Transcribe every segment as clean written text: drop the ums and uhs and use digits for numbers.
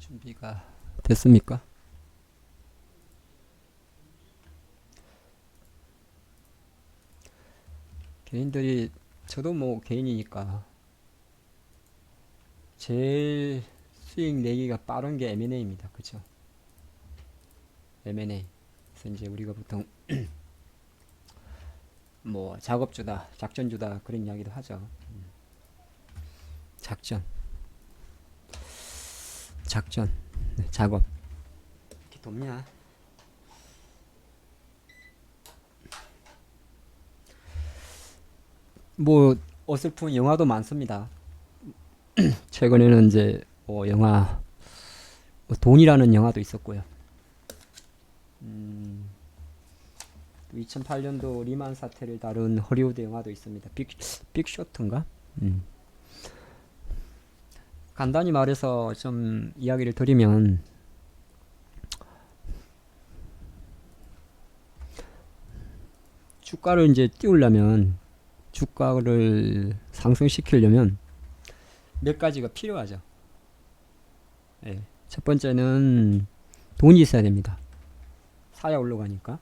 준비가 됐습니까? 개인들이 저도 뭐 개인이니까 제일 수익 내기가 빠른 게 M&A입니다. 그쵸? M&A. 그래서 이제 우리가 보통 뭐 작업주다, 작전주다 그런 이야기도 하죠. 작전, 작전, 네, 작업. 이렇게 돕냐? 뭐 어설픈 영화도 많습니다. 최근에는 이제 뭐 영화 뭐 돈이라는 영화도 있었고요. 2008년도 리만 사태를 다룬 허리우드 영화도 있습니다. 빅쇼트인가? 간단히 말해서 좀 이야기를 드리면 주가를 이제 띄우려면 주가를 상승시키려면 몇 가지가 필요하죠. 예. 첫 번째는 돈이 있어야 됩니다. 사야 올라가니까.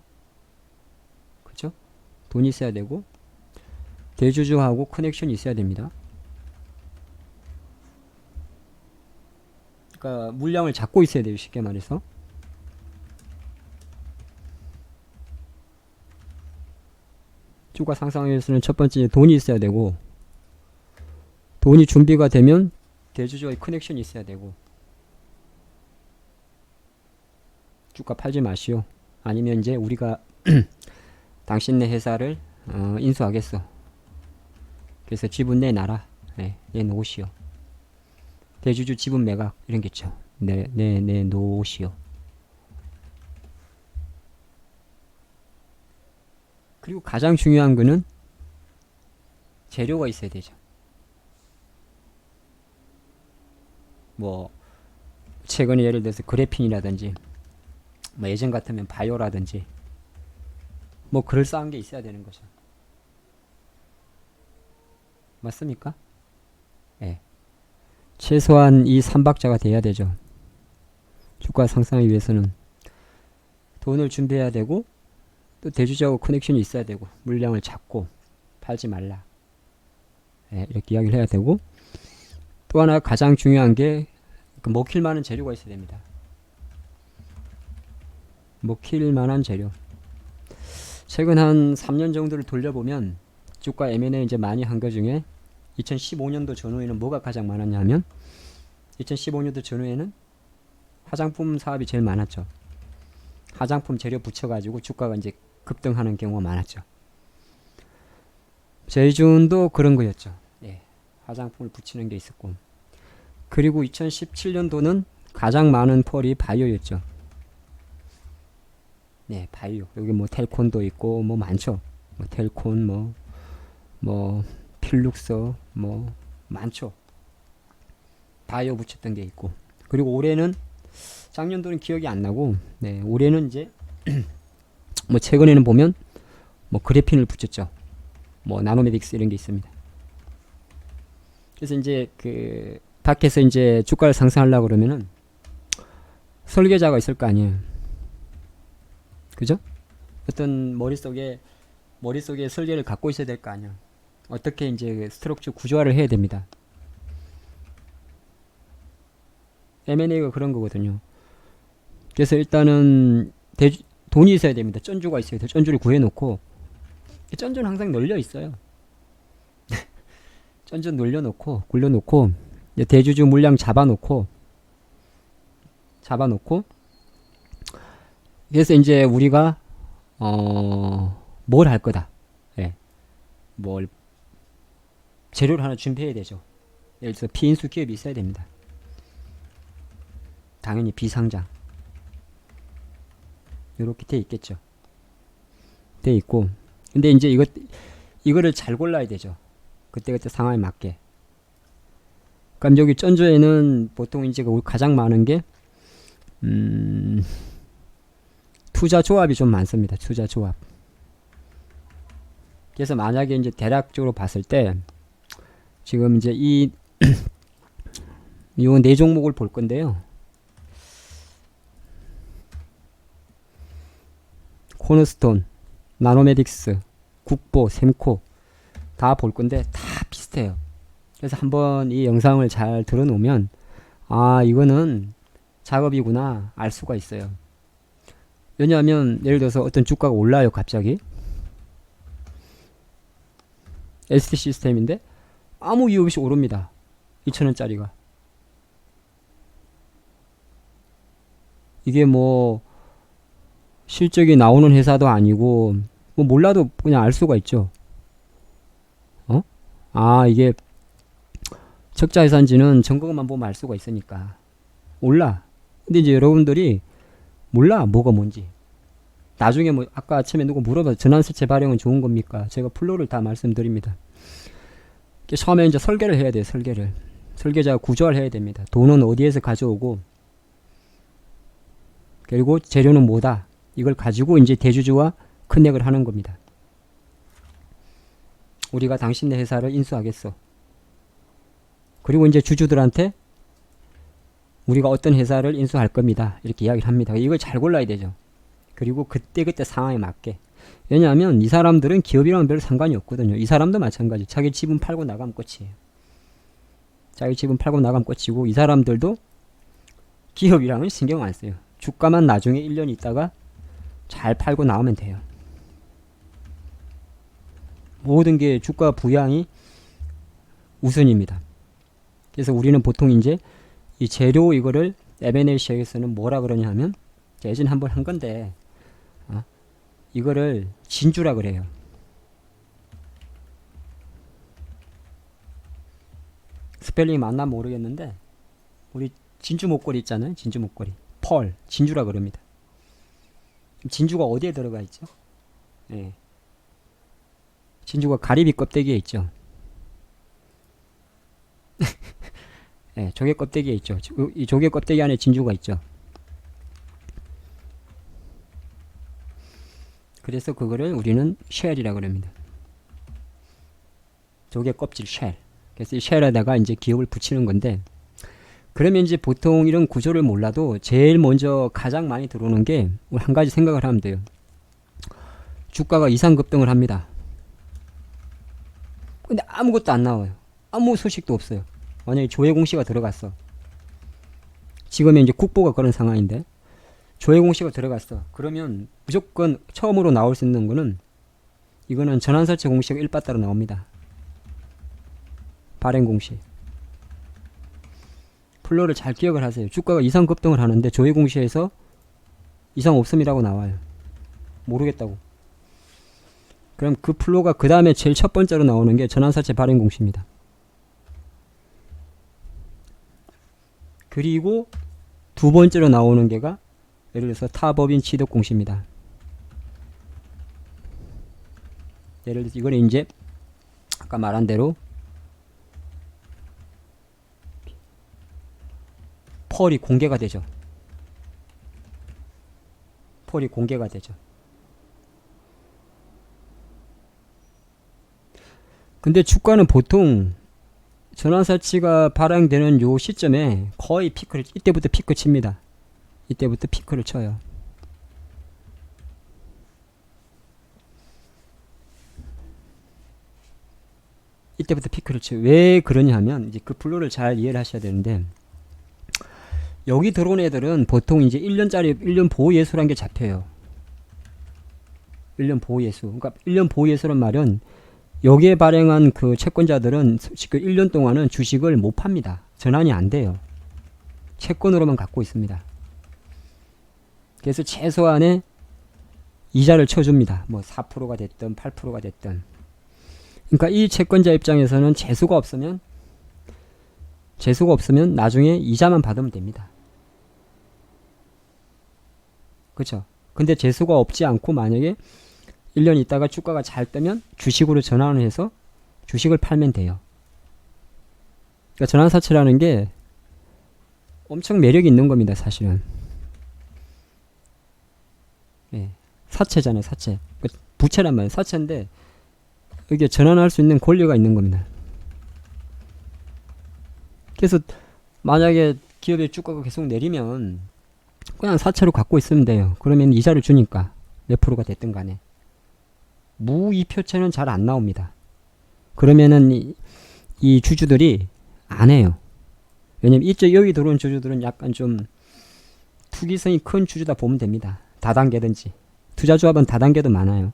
그쵸? 돈이 있어야 되고 대주주하고 커넥션이 있어야 됩니다. 그러니까 물량을 잡고 있어야 돼요. 쉽게 말해서. 주가 상승하기 위해서는 첫 번째 돈이 있어야 되고 돈이 준비가 되면 대주주와의 커넥션이 있어야 되고 주가 팔지 마시오. 아니면 이제 우리가 당신네 회사를 인수하겠어. 그래서 지분 내놔라. 네, 내놓으시오. 대주주 지분 매각 이런 게 있죠. 내놓으시오. 그리고 가장 중요한 거는 재료가 있어야 되죠. 뭐 최근에 예를 들어서 그래핀이라든지 뭐 예전 같으면 바이오라든지 뭐 그럴싸한 게 있어야 되는 거죠. 맞습니까? 예. 최소한 이 3박자가 돼야 되죠. 주가 상승하기 위해서는 돈을 준비해야 되고 또 대주주하고 커넥션이 있어야 되고 물량을 잡고 팔지 말라. 예, 이렇게 이야기를 해야 되고 또 하나 가장 중요한 게 먹힐 만한 재료가 있어야 됩니다. 먹힐 만한 재료. 최근 한 3년 정도를 돌려보면 주가 M&A 이제 많이 한 거 중에 2015년도 전후에는 뭐가 가장 많았냐 하면 2015년도 전후에는 화장품 사업이 제일 많았죠. 화장품 재료 붙여가지고 주가가 이제 급등하는 경우가 많았죠. 제이준도 그런 거였죠. 예, 화장품을 붙이는 게 있었고 그리고 2017년도는 가장 많은 펄이 바이오였죠. 네, 바이오. 여기 뭐 텔콘도 있고 뭐 많죠. 뭐 텔콘 뭐 필룩서 뭐 많죠. 바이오 붙였던 게 있고 그리고 올해는 작년도는 기억이 안 나고 네, 올해는 이제 뭐 최근에는 보면 뭐 그래핀을 붙였죠. 뭐 나노메딕스 이런 게 있습니다. 그래서 이제 그 밖에서 이제 주가를 상승하려고 그러면은 설계자가 있을 거 아니에요. 그죠? 어떤 머릿속에 설계를 갖고 있어야 될 거 아니야. 어떻게 이제 스트럭처 구조화를 해야 됩니다. M&A가 그런 거거든요. 그래서 일단은 돈이 있어야 됩니다. 쩐주가 있어야 돼요. 쩐주를 구해놓고 쩐주는 항상 널려 있어요. 쩐주 놀려놓고 굴려놓고 대주주 물량 잡아놓고 그래서 이제 우리가 뭘 할 거다. 예. 뭘 재료를 하나 준비해야 되죠. 예를 들어서 비인수 기업이 있어야 됩니다. 당연히 비상장 이렇게 돼 있겠죠. 돼 있고 근데 이제 이거를 잘 골라야 되죠. 그때그때 상황에 맞게. 그럼 여기 쩐주에는 보통 이제 가장 많은 게 투자 조합이 좀 많습니다. 투자 조합. 그래서 만약에 이제 대략적으로 봤을 때 지금 이제 이 네 종목을 볼 건데요. 코너스톤, 나노메딕스, 국보, 셈코 다 볼 건데 다 비슷해요. 그래서 한번 이 영상을 잘 들어놓으면 아 이거는 작업이구나 알 수가 있어요. 왜냐하면 예를 들어서 어떤 주가가 올라요 갑자기 ST 시스템인데 아무 이유 없이 오릅니다. 2,000원짜리가 이게 뭐 실적이 나오는 회사도 아니고 뭐 몰라도 그냥 알 수가 있죠. 아 이게 적자 회사인지는 정거만 보면 알 수가 있으니까 몰라. 근데 이제 여러분들이 몰라 뭐가 뭔지. 나중에 뭐 아까 아침에 누구 물어봐 전환사채 발행은 좋은 겁니까? 제가 플로를 다 말씀드립니다. 처음에 이제 설계를 해야 돼요. 설계자가 구조화를 해야 됩니다. 돈은 어디에서 가져오고 그리고 재료는 뭐다. 이걸 가지고 이제 대주주와 커넥을 하는 겁니다. 우리가 당신네 회사를 인수하겠어. 그리고 이제 주주들한테 우리가 어떤 회사를 인수할 겁니다. 이렇게 이야기를 합니다. 이걸 잘 골라야 되죠. 그리고 그때그때 상황에 맞게. 왜냐하면 이 사람들은 기업이랑 별 상관이 없거든요. 이 사람도 마찬가지. 자기 지분 팔고 나가면 끝이에요. 자기 지분 팔고 나가면 끝이고 이 사람들도 기업이랑은 신경 안 써요. 주가만 나중에 1년 있다가 잘 팔고 나오면 돼요. 모든 게 주가 부양이 우선입니다. 그래서 우리는 보통 이제 이 재료 이거를 M&A 시장에서는 뭐라 그러냐 하면 예전에 한번 한 건데 이거를 진주라 그래요. 스펠링이 맞나 모르겠는데 우리 진주 목걸이 있잖아요. 진주 목걸이 펄 진주라 그럽니다. 진주가 어디에 들어가 있죠? 네. 진주가 가리비 껍데기에 있죠. 네, 조개 껍데기에 있죠. 이 조개 껍데기 안에 진주가 있죠. 그래서 그거를 우리는 쉘이라 그럽니다. 조개 껍질 쉘. 그래서 이 쉘에다가 이제 기업을 붙이는 건데 그러면 이제 보통 이런 구조를 몰라도 제일 먼저 가장 많이 들어오는 게 한 가지 생각을 하면 돼요. 주가가 이상급등을 합니다. 근데 아무것도 안 나와요. 아무 소식도 없어요. 만약에 조회 공시가 들어갔어. 지금은 이제 국보가 그런 상황인데 조회 공시가 들어갔어. 그러면 무조건 처음으로 나올 수 있는 거는 이거는 전환사채 공시가 1바따로 나옵니다. 발행 공시. 플로를 잘 기억을 하세요. 주가가 이상 급등을 하는데 조회 공시에서 이상 없음이라고 나와요. 모르겠다고. 그럼 그 플로가 그 다음에 제일 첫 번째로 나오는 게 전환사채 발행 공시입니다. 그리고 두 번째로 나오는 게가 예를 들어서 타법인 취득 공시입니다. 예를 들어서 이거는 이제 아까 말한 대로 펄이 공개가 되죠. 펄이 공개가 되죠. 근데 주가는 보통 전환사치가 발행되는 요 시점에 거의 피크를 이때부터 피크 칩니다. 이때부터 피크를 쳐요. 이때부터 피크를 쳐요. 왜 그러냐 하면 이제 그 플로를 잘 이해를 하셔야 되는데 여기 들어온 애들은 보통 이제 1년짜리 1년 보호 예수라는 게 잡혀요. 1년 보호 예수. 그러니까 1년 보호 예수란 말은 여기에 발행한 그 채권자들은 그 1년 동안은 주식을 못 팝니다. 전환이 안 돼요. 채권으로만 갖고 있습니다. 그래서 최소한의 이자를 쳐줍니다. 뭐 4%가 됐든 8%가 됐든. 그러니까 이 채권자 입장에서는 재수가 없으면 나중에 이자만 받으면 됩니다. 그렇죠? 근데 재수가 없지 않고 만약에 1년 있다가 주가가 잘 뜨면 주식으로 전환을 해서 주식을 팔면 돼요. 그러니까 전환사채라는 게 엄청 매력이 있는 겁니다. 사실은. 예, 사채잖아요. 사채. 그러니까 부채란 말이에요. 사채인데 이게 전환할 수 있는 권리가 있는 겁니다. 그래서 만약에 기업의 주가가 계속 내리면 그냥 사채로 갖고 있으면 돼요. 그러면 이자를 주니까 몇 프로가 됐든 간에 무이표체는 잘 안 나옵니다. 그러면은 이 주주들이 안 해요. 왜냐면 이쪽 여기 들어온 주주들은 약간 좀 투기성이 큰 주주다 보면 됩니다. 다단계든지. 투자조합은 다단계도 많아요.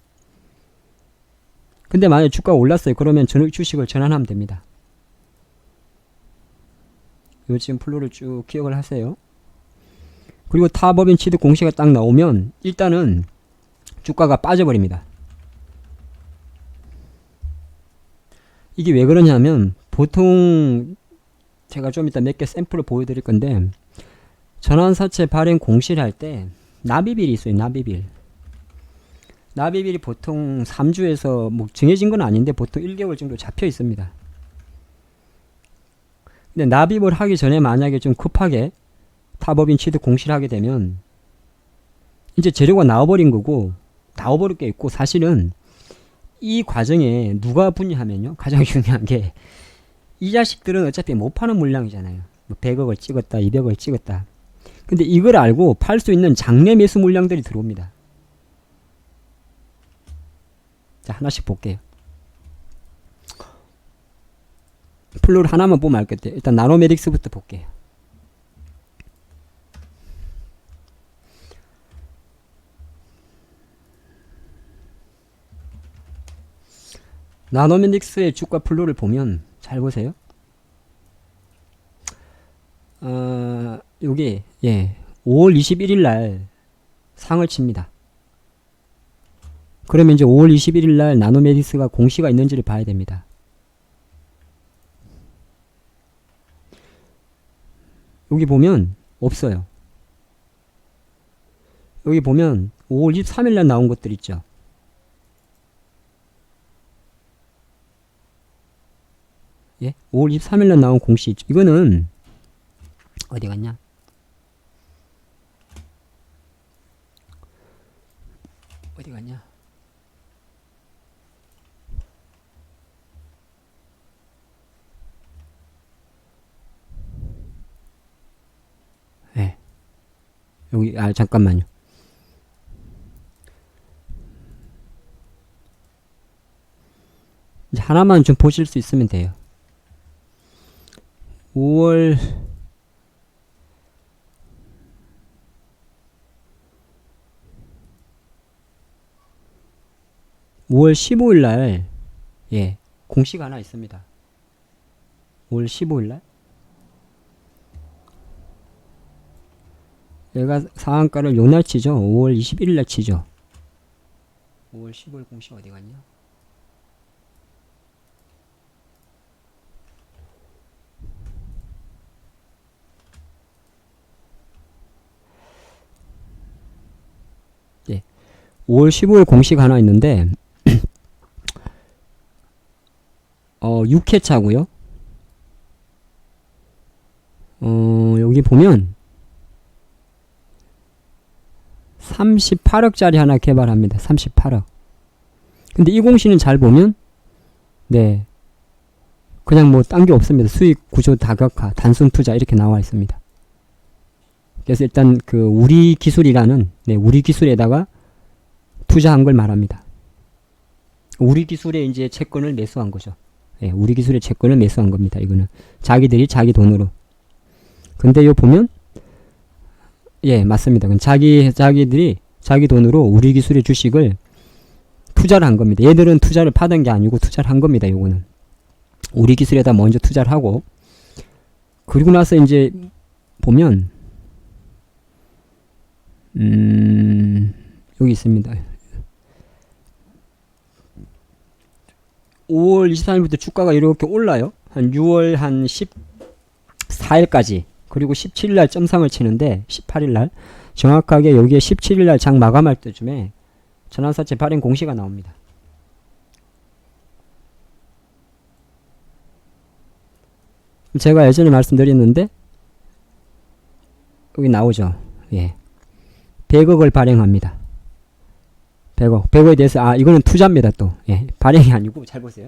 근데 만약에 주가가 올랐어요. 그러면 주식을 전환하면 됩니다. 요 지금 플로를 쭉 기억을 하세요. 그리고 타법인 취득 공시가 딱 나오면 일단은 주가가 빠져버립니다. 이게 왜 그러냐면 보통 제가 좀 이따 몇 개 샘플을 보여드릴 건데 전환사채 발행 공시를 할 때 납입일이 있어요. 납입일. 납입일이 보통 3주에서 뭐 정해진 건 아닌데 보통 1개월 정도 잡혀 있습니다. 근데 납입을 하기 전에 만약에 좀 급하게 타법인 취득 공시를 하게 되면 이제 재료가 나와버린 거고 나와버릴 게 있고 사실은 이 과정에 누가 분야하면요 가장 중요한 게 이 자식들은 어차피 못 파는 물량이잖아요. 뭐 100억을 찍었다 200억을 찍었다. 근데 이걸 알고 팔 수 있는 장내 매수 물량들이 들어옵니다. 자 하나씩 볼게요. 플로를 하나만 보면 알겠대요. 일단 나노메딕스부터 볼게요. 나노메딕스의 주가 플로를 보면 잘 보세요. 여기 5월 21일 날 상을 칩니다. 그러면 이제 5월 21일 날 나노메딕스가 공시가 있는지를 봐야 됩니다. 여기 보면 없어요. 여기 보면 5월 23일 날 나온 것들 있죠. 예? 5월 23일 날 나온 공시 있죠. 이거는 어디 갔냐? 어디 갔냐? 예. 여기 잠깐만요. 이제 하나만 좀 보실 수 있으면 돼요. 5월 15일 날 공시가 하나 있습니다. 5월 15일 날 얘가 상한가를 요날 치죠. 5월 21일 날 치죠. 5월 15일 공시 어디 갔냐? 예. 5월 15일 공시가 하나 있는데 6회차고요. 여기 보면 38억짜리 하나 개발합니다. 38억. 근데 이 공시는 잘 보면 그냥 뭐 딴 게 없습니다. 수익 구조 다각화, 단순 투자 이렇게 나와 있습니다. 그래서 일단 그 우리 기술이라는 우리 기술에다가 투자한 걸 말합니다. 우리 기술에 이제 채권을 매수한 거죠. 우리 기술의 채권을 매수한 겁니다. 이거는 자기들이 자기 돈으로. 근데 요 보면 맞습니다. 자기들이 자기 돈으로 우리 기술의 주식을 투자를 한 겁니다. 얘들은 투자를 받은 게 아니고 투자를 한 겁니다. 요거는 우리 기술에다 먼저 투자를 하고 그리고 나서 이제 보면 여기 있습니다. 5월 23일부터 주가가 이렇게 올라요. 한 6월 한 14일까지. 그리고 17일날 점상을 치는데 18일날 정확하게 여기에 17일날 장 마감할 때쯤에 전환사채 발행 공시가 나옵니다. 제가 예전에 말씀드렸는데 여기 나오죠. 100억을 발행합니다. 100억에 대해서 이거는 투자입니다. 또 발행이 아니고 잘 보세요.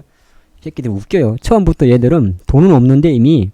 이 새끼들 웃겨요. 처음부터 얘들은 돈은 없는데 이미